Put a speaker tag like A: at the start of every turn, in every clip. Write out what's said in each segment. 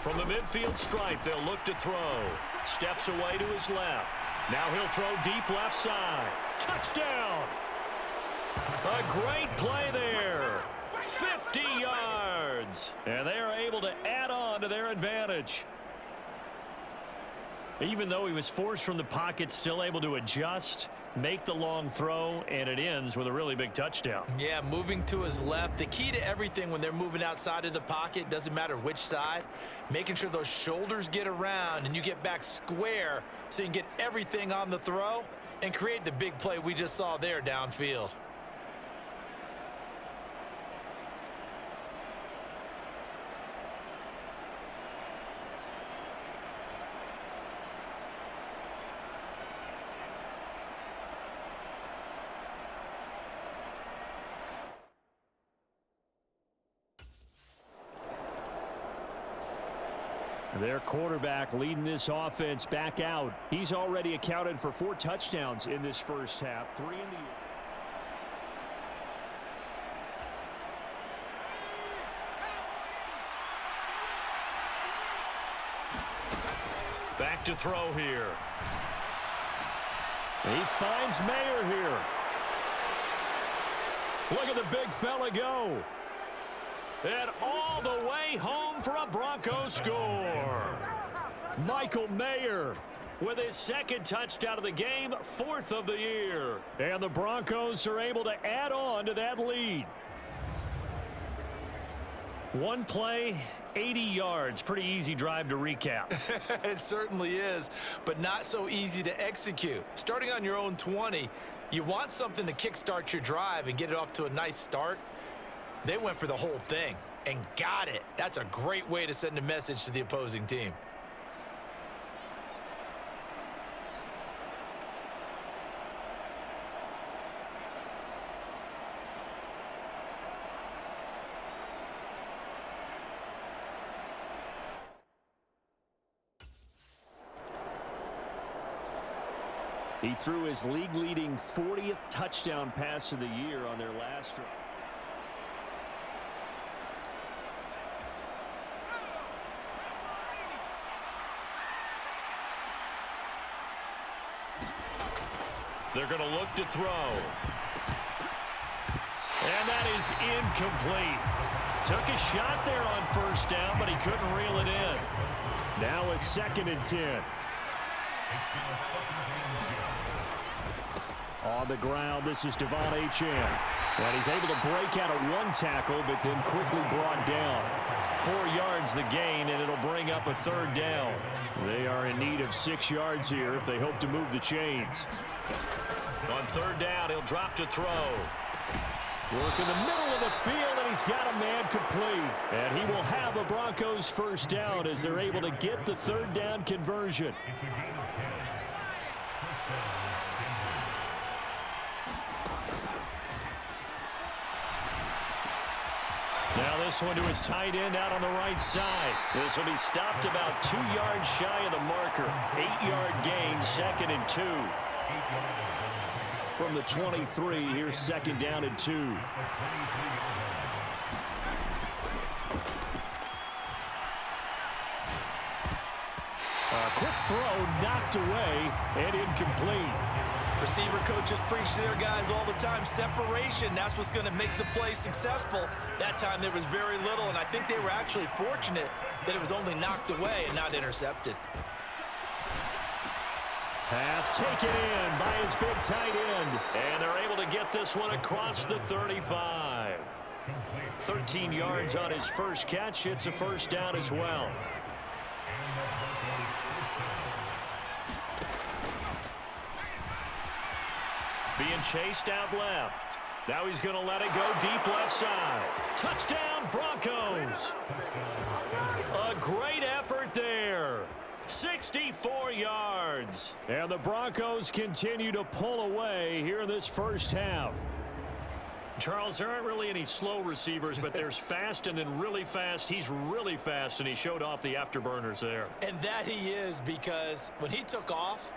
A: From the midfield stripe, they'll look to throw. Steps away to his left. Now he'll throw deep left side. Touchdown! A great play there. 50 yards. And they are able to add on to their advantage. Even though he was forced from the pocket, still able to adjust, make the long throw, and it ends with a really big touchdown.
B: Yeah, moving to his left. The key to everything when they're moving outside of the pocket, doesn't matter which side, making sure those shoulders get around and you get back square so you can get everything on the throw and create the big play we just saw there downfield.
A: Their quarterback leading this offense back out. He's already accounted for 4 touchdowns in this first half, 3 in the year. Back to throw here. He finds Mayer here. Look at the big fella go. And all the way home for a Broncos score. Michael Mayer with his 2nd touchdown of the game, 4th of the year. And the Broncos are able to add on to that lead. One play, 80 yards. Pretty easy drive to recap.
B: It certainly is, but not so easy to execute. Starting on your own 20, you want something to kickstart your drive and get it off to a nice start. They went for the whole thing and got it. That's a great way to send a message to the opposing team.
A: He threw his league-leading 40th touchdown pass of the year on their last drive. They're going to look to throw. And that is incomplete. Took a shot there on first down, but he couldn't reel it in. Now a 2nd and 10. On the ground, this is Devon Achane. And he's able to break out of 1 tackle, but then quickly brought down. 4 yards the gain, and it'll bring up a 3rd down. They are in need of 6 yards here if they hope to move the chains. On 3rd down, he'll drop to throw. Work in the middle of the field, and he's got a man complete. And he will have a Broncos 1st down as they're able to get the 3rd down conversion. Now this one to his tight end out on the right side. This will be stopped about 2 yards shy of the marker. 8-yard gain, 2nd and 2. From the 23, here's 2nd down and 2. A quick throw knocked away and incomplete.
B: Receiver coaches preach to their guys all the time. Separation, that's what's going to make the play successful. That time there was very little, and I think they were actually fortunate that it was only knocked away and not intercepted.
A: Pass taken in by his big tight end. And they're able to get this one across the 35. 13 yards on his first catch. It's a 1st down as well. Being chased out left. Now he's going to let it go deep left side. Touchdown, Broncos. A great effort there. 64 yards. And the Broncos continue to pull away here in this first half. Charles, there aren't really any slow receivers, but there's fast and then really fast. He's really fast, and he showed off the afterburners there.
B: And that he is, because when he took off,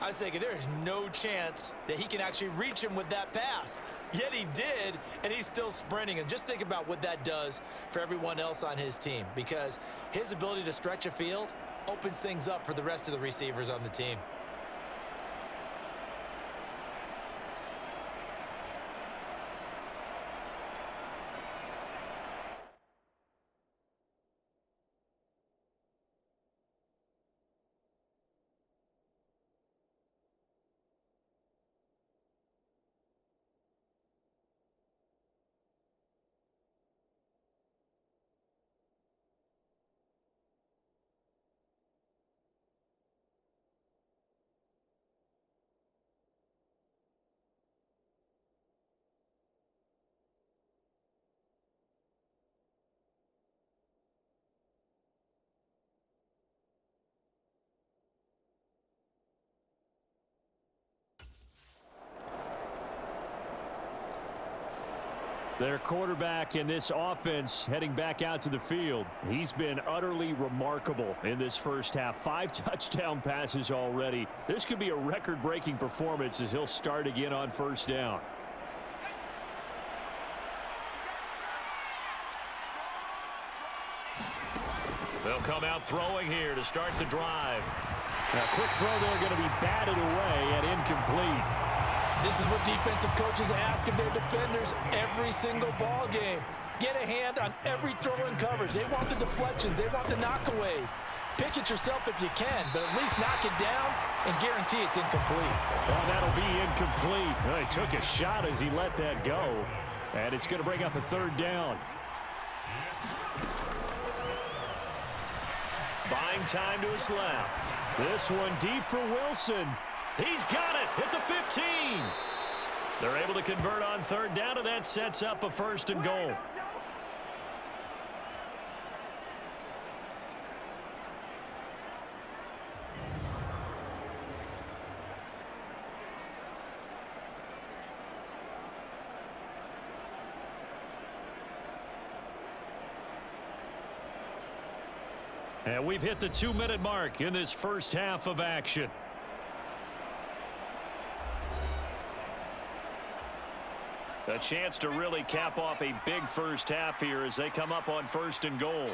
B: I was thinking there is no chance that he can actually reach him with that pass. Yet he did, and he's still sprinting. And just think about what that does for everyone else on his team, because his ability to stretch a field opens things up for the rest of the receivers on the team.
A: Their quarterback in this offense heading back out to the field. He's been utterly remarkable in this first half. 5 touchdown passes already. This could be a record-breaking performance as he'll start again on first down. They'll come out throwing here to start the drive. Now, quick throw there going to be batted away and incomplete.
B: This is what defensive coaches ask of their defenders every single ball game. Get a hand on every throw in coverage. They want the deflections. They want the knockaways. Pick it yourself if you can, but at least knock it down and guarantee it's incomplete.
A: Well, that'll be incomplete. Well, he took a shot as he let that go, and it's going to bring up a third down. Buying time to his left. This one deep for Wilson. He's got it at the 15. They're able to convert on third down, and that sets up a first and goal. And we've hit the 2-minute mark in this first half of action. A chance to really cap off a big first half here as they come up on first and goal.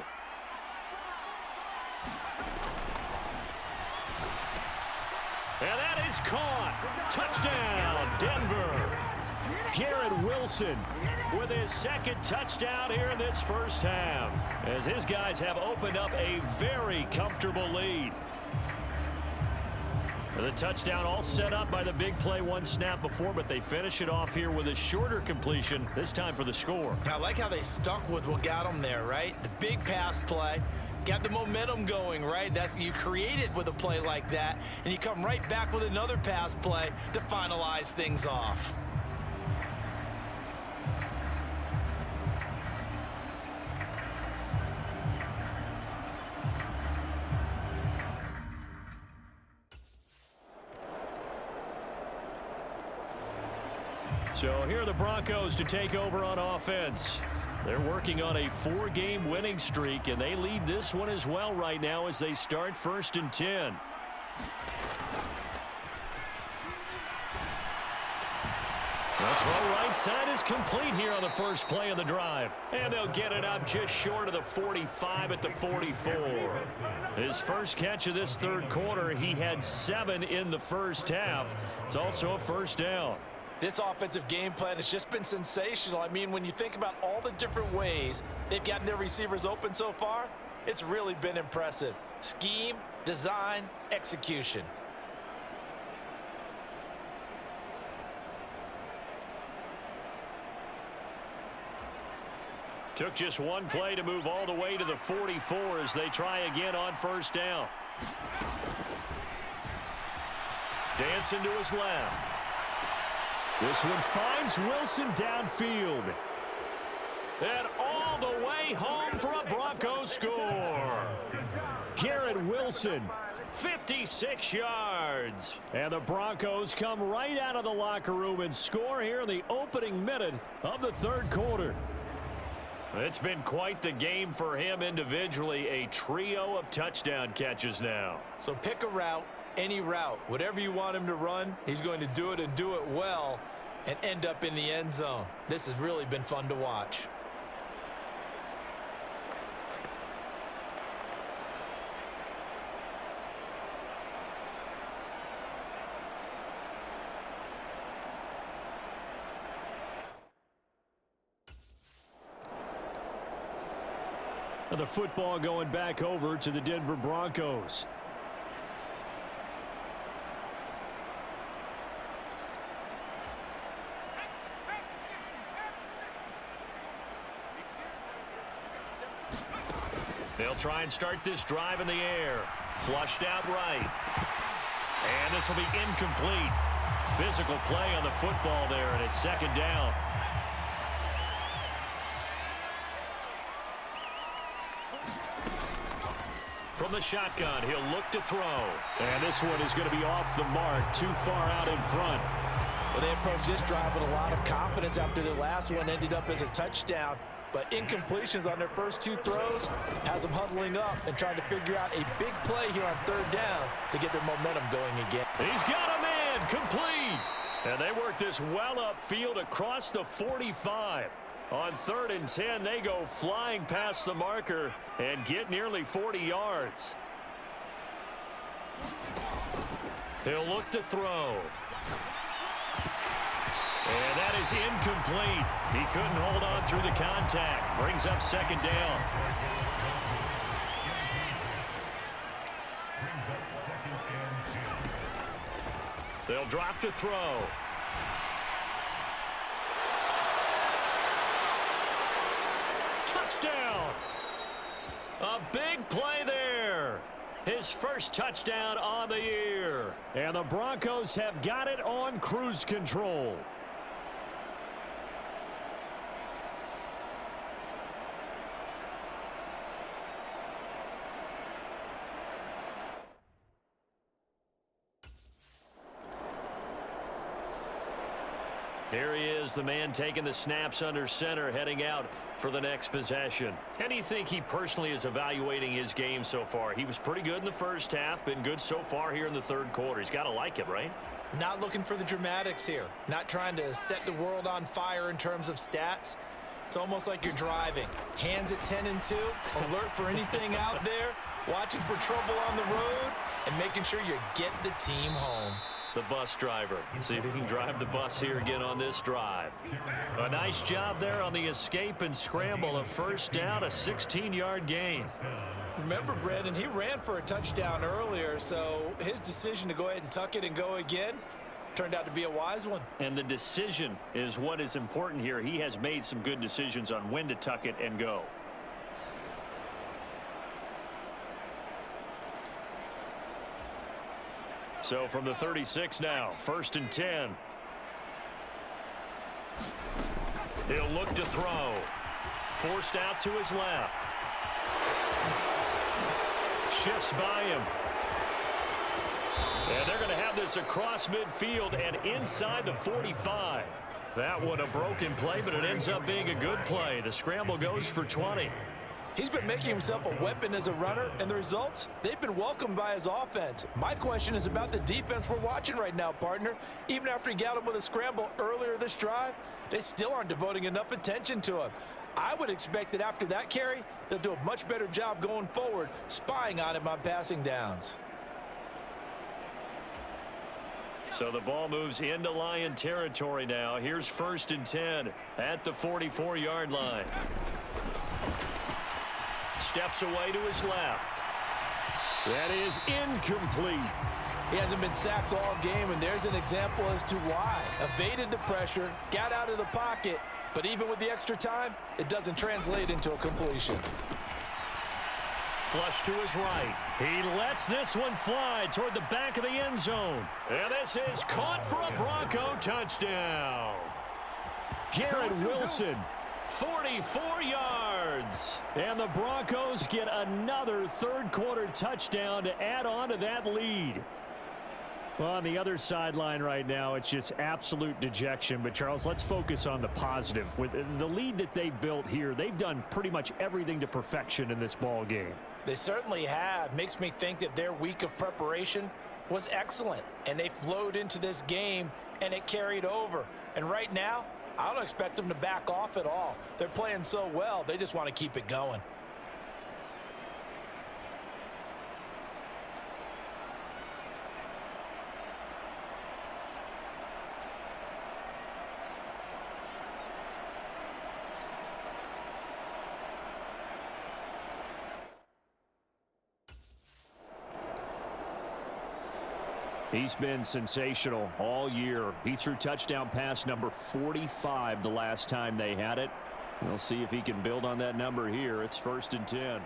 A: And that is caught. Touchdown, Denver. Garrett Wilson with his second touchdown here in this first half, as his guys have opened up a very comfortable lead. The touchdown all set up by the big play one snap before, but they finish it off here with a shorter completion, this time for the score.
B: I like how they stuck with what got them there, right? The big pass play, got the momentum going, right? You create it with a play like that, and you come right back with another pass play to finalize things off.
A: So here are the Broncos to take over on offense. They're working on a 4-game winning streak, and they lead this one as well right now as they start first and 10. The throw right side is complete here on the first play of the drive. And they'll get it up just short of the 45 at the 44. His first catch of this third quarter, he had 7 in the first half. It's also a first down.
B: This offensive game plan has just been sensational. I mean, when you think about all the different ways they've gotten their receivers open so far, it's really been impressive. Scheme, design, execution.
A: Took just one play to move all the way to the 44 as they try again on first down. Dancing to his left. This one finds Wilson downfield. And all the way home for a Broncos score. Garrett Wilson, 56 yards. And the Broncos come right out of the locker room and score here in the opening minute of the third quarter. It's been quite the game for him individually. A trio of touchdown catches now.
B: So pick a route, any route. Whatever you want him to run, he's going to do it and do it well and end up in the end zone. This has really been fun to watch.
A: The football going back over to the Denver Broncos. They'll try and start this drive in the air. Flushed out right. And this will be incomplete. Physical play on the football there, and it's second down. From the shotgun, he'll look to throw. And this one is going to be off the mark, too far out in front.
B: Well, they approached this drive with a lot of confidence after their last one ended up as a touchdown. But incompletions on their first two throws has them huddling up and trying to figure out a big play here on third down to get their momentum going again.
A: He's got a man, complete. And they work this well upfield across the 45. On 3rd and 10, they go flying past the marker and get nearly 40 yards. He'll look to throw. And that is incomplete. He couldn't hold on through the contact. Brings up second down. They'll drop to throw. Touchdown! A big play there. His first touchdown on the year. And the Broncos have got it on cruise control. Here he is, the man taking the snaps under center, heading out for the next possession. How do you think he personally is evaluating his game so far? He was pretty good in the first half, been good so far here in the third quarter. He's got to like it, right?
B: Not looking for the dramatics here. Not trying to set the world on fire in terms of stats. It's almost like you're driving. Hands at 10 and 2, alert for anything out there, watching for trouble on the road, and making sure you get the team home.
A: The bus driver. See if he can drive the bus here again on this drive. A nice job there on the escape and scramble. A first down, a 16-yard gain.
B: Remember, Brandon, he ran for a touchdown earlier, so his decision to go ahead and tuck it and go again turned out to be a wise one.
A: And the decision is what is important here. He has made some good decisions on when to tuck it and go. So from the 36 now, 1st and 10. He'll look to throw. Forced out to his left. Shifts by him. And they're going to have this across midfield and inside the 45. That one a broken play, but it ends up being a good play. The scramble goes for 20.
B: He's been making himself a weapon as a runner, and the results, they've been welcomed by his offense. My question is about the defense we're watching right now, partner. Even after he got him with a scramble earlier this drive, they still aren't devoting enough attention to him. I would expect that after that carry, they'll do a much better job going forward, spying on him on passing downs.
A: So the ball moves into Lion territory now. Here's 1st and 10 at the 44-yard line. Steps away to his left. That is incomplete.
B: He hasn't been sacked all game, and there's an example as to why. Evaded the pressure, got out of the pocket, but even with the extra time, it doesn't translate into a completion.
A: Flush to his right. He lets this one fly toward the back of the end zone. And this is caught for a Bronco touchdown. Garrett Wilson, 44 yards. And the Broncos get another third-quarter touchdown to add on to that lead. Well, on the other sideline right now, it's just absolute dejection. But, Charles, let's focus on the positive. With the lead that they built here, they've done pretty much everything to perfection in this ball game.
B: They certainly have. Makes me think that their week of preparation was excellent, and they flowed into this game, and it carried over. And right now, I don't expect them to back off at all. They're playing so well, they just want to keep it going.
A: He's been sensational all year. He threw touchdown pass number 45 the last time they had it. We'll see if he can build on that number here. It's 1st and 10.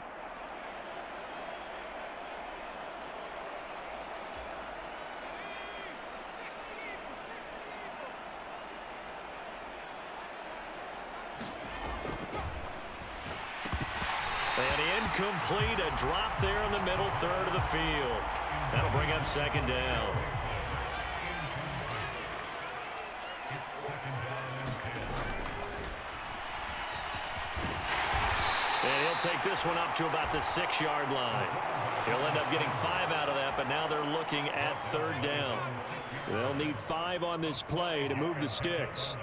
A: And incomplete, a drop there in the middle third of the field. That'll bring up 2nd down. And he'll take this one up to about the 6-yard line. He'll end up getting 5 out of that, but now they're looking at 3rd down. They'll need 5 on this play to move the sticks.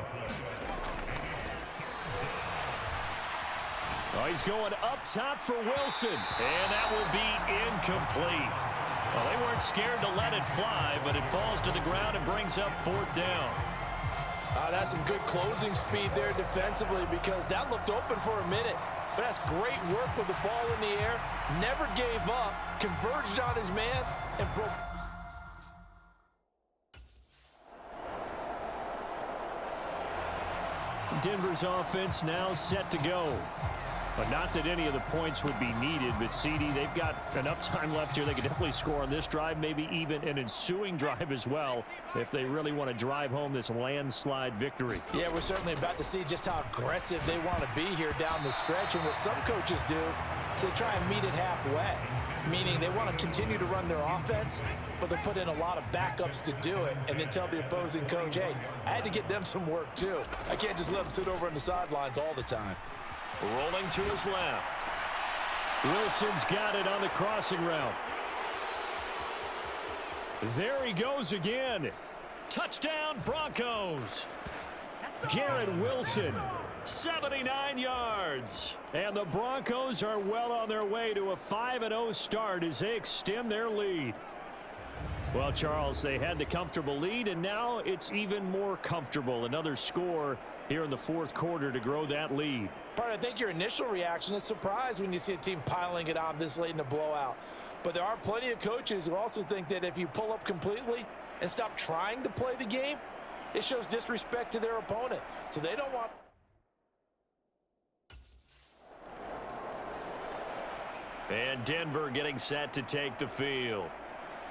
A: Oh, he's going up top for Wilson, and that will be incomplete. Well, they weren't scared to let it fly, but it falls to the ground and brings up 4th down.
B: That's some good closing speed there defensively, because that looked open for a minute. But that's great work with the ball in the air. Never gave up, converged on his man, and broke.
A: Denver's offense now set to go. But not that any of the points would be needed, but CD, they've got enough time left here. They could definitely score on this drive, maybe even an ensuing drive as well, if they really want to drive home this landslide victory.
B: Yeah, we're certainly about to see just how aggressive they want to be here down the stretch. And what some coaches do is they try and meet it halfway, meaning they want to continue to run their offense, but they put in a lot of backups to do it, and then tell the opposing coach, hey, I had to get them some work too. I can't just let them sit over on the sidelines all the time.
A: Rolling to his left. Wilson's got it on the crossing route. There he goes again. Touchdown, Broncos. Garrett Wilson, 79 yards. And the Broncos are well on their way to a 5-0 start as they extend their lead. Well, Charles, they had the comfortable lead, and now it's even more comfortable. Another score here in the 4th quarter to grow that lead.
B: I think your initial reaction is surprise when you see a team piling it on this late in the blowout. But there are plenty of coaches who also think that if you pull up completely and stop trying to play the game, it shows disrespect to their opponent. So they don't want.
A: And Denver getting set to take the field.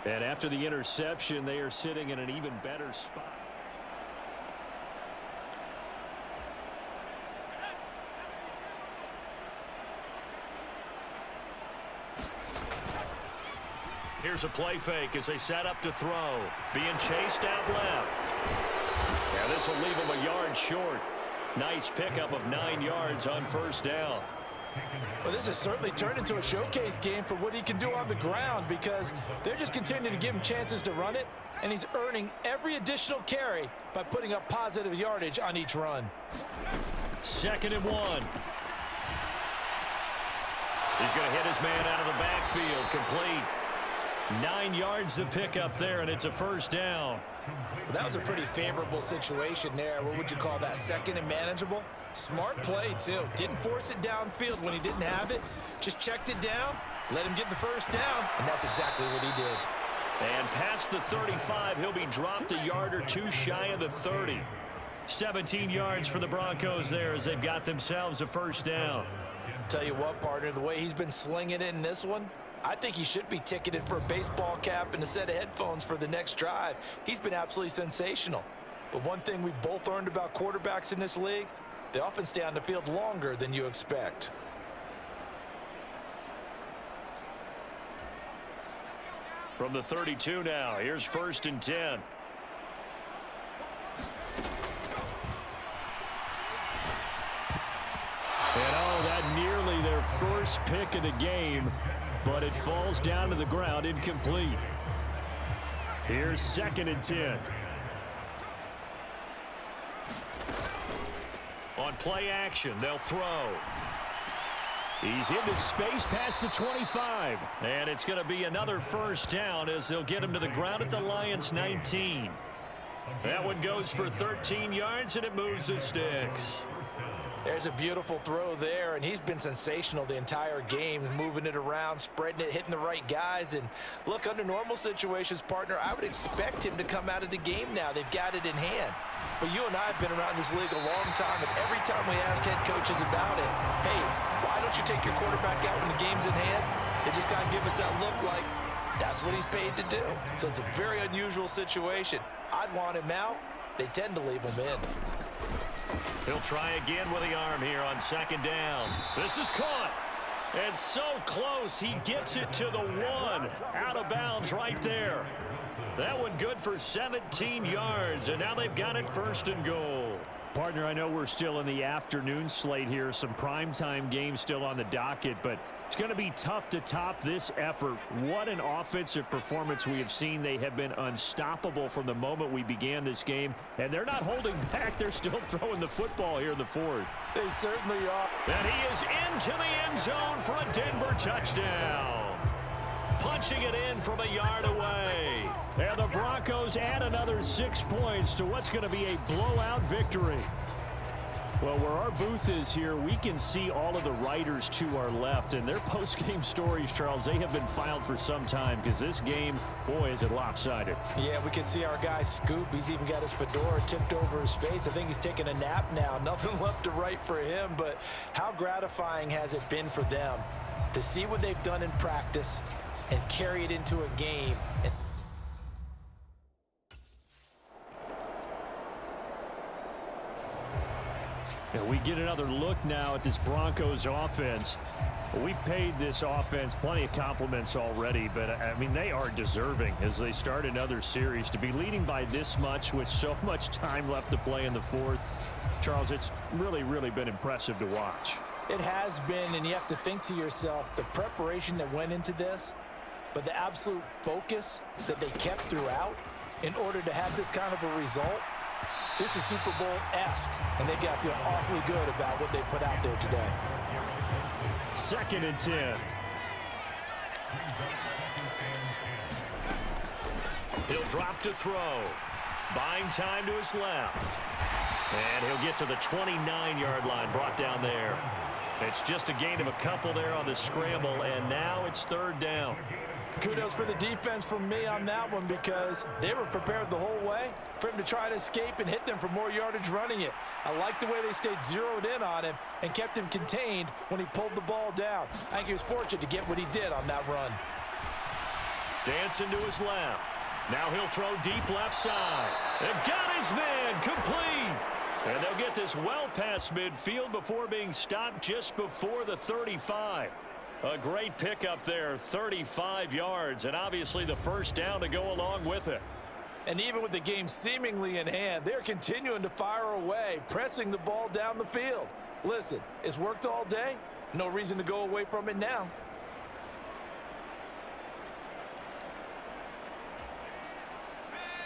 A: And after the interception, they are sitting in an even better spot. Here's a play fake as they set up to throw. Being chased out left. Now this will leave him a yard short. Nice pickup of 9 yards on 1st down.
B: Well, this has certainly turned into a showcase game for what he can do on the ground, because they're just continuing to give him chances to run it, and he's earning every additional carry by putting up positive yardage on each run.
A: 2nd and 1. He's going to hit his man out of the backfield. Complete. 9 yards to pick up there, and it's a 1st down.
B: Well, that was a pretty favorable situation there. What would you call that? 2nd and manageable? Smart play, too. Didn't force it downfield when he didn't have it. Just checked it down, let him get the 1st down, and that's exactly what he did.
A: And past the 35, he'll be dropped a yard or two shy of the 30. 17 yards for the Broncos there as they've got themselves a 1st down.
B: Tell you what, partner, the way he's been slinging it in this one, I think he should be ticketed for a baseball cap and a set of headphones for the next drive. He's been absolutely sensational. But one thing we've both learned about quarterbacks in this league, they often stay on the field longer than you expect.
A: From the 32 now, here's 1st and 10. And oh, that nearly their first pick of the game, but it falls down to the ground incomplete. Here's 2nd and 10. On play action, they'll throw. He's into space past the 25. And it's going to be another first down as they'll get him to the ground at the Lions' 19. That one goes for 13 yards, and it moves the sticks.
B: There's a beautiful throw there, and he's been sensational the entire game, moving it around, spreading it, hitting the right guys. And look, under normal situations, partner, I would expect him to come out of the game now. They've got it in hand. But you and I have been around this league a long time, and every time we ask head coaches about it, hey, why don't you take your quarterback out when the game's in hand? They just kind of give us that look like that's what he's paid to do. So it's a very unusual situation. I'd want him out. They tend to leave him in.
A: He'll try again with the arm here on 2nd down. This is caught. And so close, he gets it to the 1. Out of bounds right there. That one good for 17 yards, and now they've got it 1st and goal. Partner, I know we're still in the afternoon slate here. Some primetime games still on the docket, but it's going to be tough to top this effort. What an offensive performance we have seen. They have been unstoppable from the moment we began this game, and they're not holding back. They're still throwing the football here in the 4th.
B: They certainly are.
A: And he is into the end zone for a Denver touchdown. Punching it in from a yard away. And the Broncos add another 6 points to what's going to be a blowout victory. Well, where our booth is here, we can see all of the writers to our left. And their post-game stories, Charles, they have been filed for some time because this game, boy, is it lopsided.
B: Yeah, we can see our guy Scoop. He's even got his fedora tipped over his face. I think he's taking a nap now. Nothing left to write for him. But how gratifying has it been for them to see what they've done in practice and carry it into a game?
A: And we get another look now at this Broncos offense. We've paid this offense plenty of compliments already, but, I mean, they are deserving as they start another series. To be leading by this much with so much time left to play in the 4th, Charles, it's really, really been impressive to watch.
B: It has been, and you have to think to yourself, the preparation that went into this, but the absolute focus that they kept throughout in order to have this kind of a result. This is Super Bowl-esque, and they've got to feel awfully good about what they put out there today.
A: 2nd and 10. He'll drop to throw. Buying time to his left. And he'll get to the 29-yard line, brought down there. It's just a gain of a couple there on the scramble, and now it's 3rd down.
B: Kudos for the defense from me on that one because they were prepared the whole way for him to try to escape and hit them for more yardage running it. I like the way they stayed zeroed in on him and kept him contained when he pulled the ball down. I think he was fortunate to get what he did on that run.
A: Dancing to his left. Now he'll throw deep left side. And got his man complete. And they'll get this well past midfield before being stopped just before the 35. A great pickup there, 35 yards, and obviously the first down to go along with it.
B: And even with the game seemingly in hand, they're continuing to fire away, pressing the ball down the field. Listen, it's worked all day. No reason to go away from it now.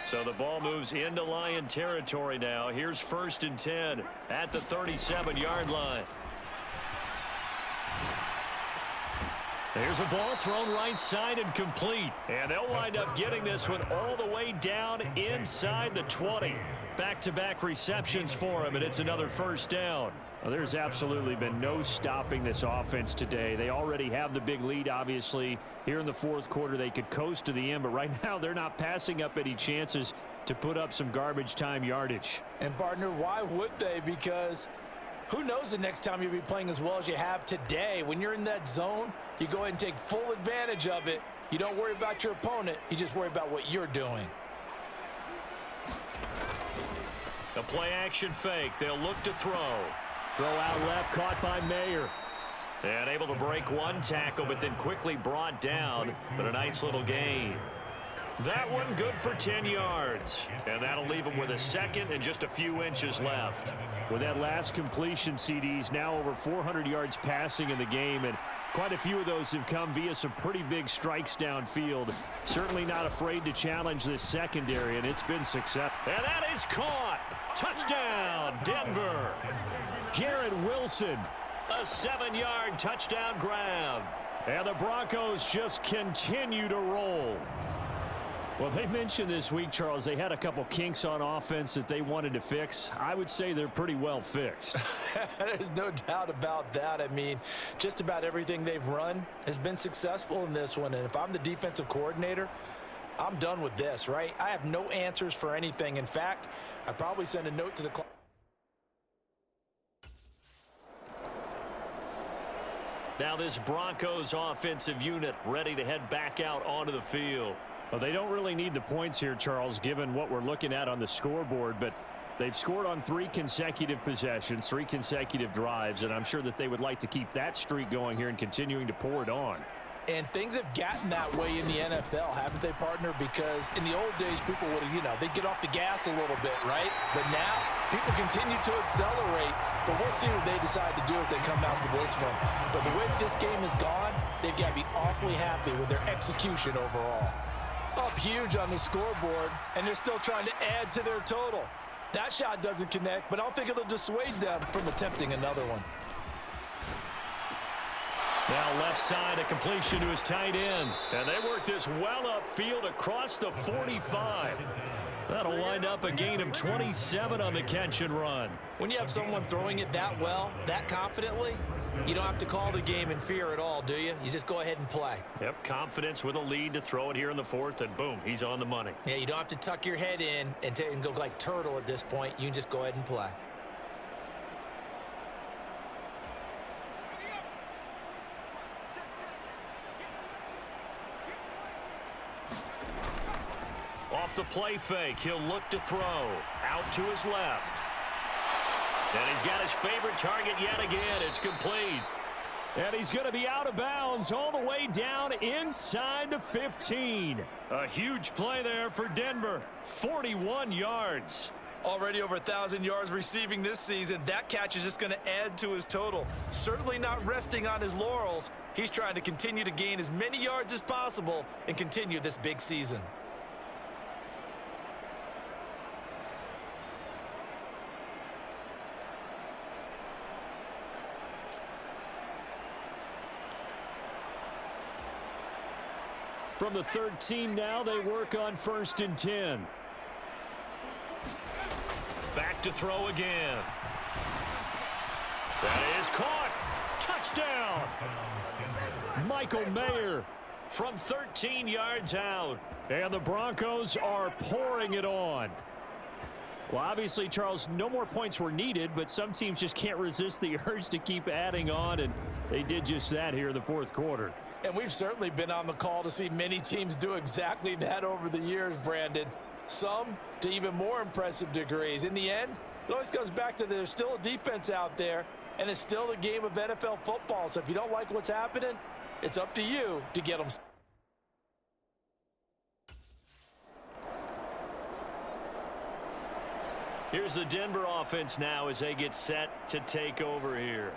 A: So the ball moves into Lion territory now. Here's 1st and 10 at the 37-yard line. There's a ball thrown right side and complete. And they'll wind up getting this one all the way down inside the 20. Back-to-back receptions for him, and it's another first down. Well, there's absolutely been no stopping this offense today. They already have the big lead, obviously. Here in the 4th quarter, they could coast to the end, but right now they're not passing up any chances to put up some garbage time yardage.
B: And, partner, why would they? Because who knows the next time you'll be playing as well as you have today. When you're in that zone, you go ahead and take full advantage of it. You don't worry about your opponent. You just worry about what you're doing.
A: The play-action fake. They'll look to throw. Throw out left, caught by Mayer. And able to break one tackle, but then quickly brought down. But a nice little gain. That one good for 10 yards. And that'll leave him with a second and just a few inches left. With that last completion, CD's now over 400 yards passing in the game. And Quite a few of those have come via some pretty big strikes downfield. Certainly not afraid to challenge this secondary, and it's been successful. And that is caught. Touchdown, Denver. Garrett Wilson, a 7-yard touchdown grab. And the Broncos just continue to roll. Well, they mentioned this week, Charles, they had a couple kinks on offense that they wanted to fix. I would say they're pretty well fixed.
B: There's no doubt about that. I mean, just about everything they've run has been successful in this one. And if I'm the defensive coordinator, I'm done with this, right? I have no answers for anything. In fact, I'd probably send a note to the clock.
A: Now this Broncos offensive unit ready to head back out onto the field. Well, they don't really need the points here, Charles, given what we're looking at on the scoreboard, but they've scored on 3 consecutive possessions, 3 consecutive drives, and I'm sure that they would like to keep that streak going here and continuing to pour it on.
B: And things have gotten that way in the NFL, haven't they, partner? Because in the old days, people would have, they'd get off the gas a little bit, right? But now, people continue to accelerate. But we'll see what they decide to do as they come out for this one. But the way this game has gone, they've got to be awfully happy with their execution overall. Up huge on the scoreboard, and they're still trying to add to their total. That shot doesn't connect, but I don't think it'll dissuade them from attempting another one.
A: Now left side, a completion to his tight end. And they work this well upfield across the 45. That'll wind up a gain of 27 on the catch and run.
B: When you have someone throwing it that well, that confidently, you don't have to call the game in fear at all, do you? You just go ahead and play.
A: Yep, confidence with a lead to throw it here in the 4th, and boom, he's on the money.
B: Yeah, you don't have to tuck your head in and go like turtle at this point. You can just go ahead and play.
A: Off the play fake, he'll look to throw. Out to his left. And he's got his favorite target yet again. It's complete. And he's going to be out of bounds all the way down inside the 15. A huge play there for Denver. 41 yards.
B: Already over 1,000 yards receiving this season. That catch is just going to add to his total. Certainly not resting on his laurels. He's trying to continue to gain as many yards as possible and continue this big season.
A: From the 13 now, they work on 1st and 10. Back to throw again. That is caught. Touchdown. Michael Mayer from 13 yards out. And the Broncos are pouring it on. Well, obviously, Charles, no more points were needed, but some teams just can't resist the urge to keep adding on, and they did just that here in the 4th quarter.
B: And we've certainly been on the call to see many teams do exactly that over the years, Brandon. Some to even more impressive degrees. In the end, it always comes back to there's still a defense out there, and it's still a game of NFL football. So if you don't like what's happening, it's up to you to get them.
A: Here's the Denver offense now as they get set to take over here.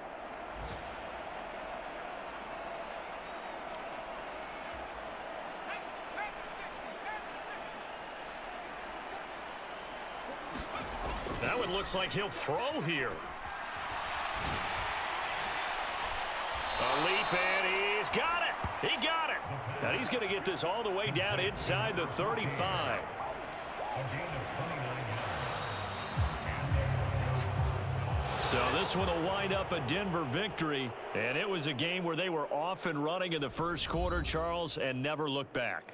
A: That one looks like he'll throw here. A leap, and he's got it. He got it. And he's going to get this all the way down inside the 35. So this one will wind up a Denver victory. And it was a game where they were off and running in the 1st quarter, Charles, and never looked back.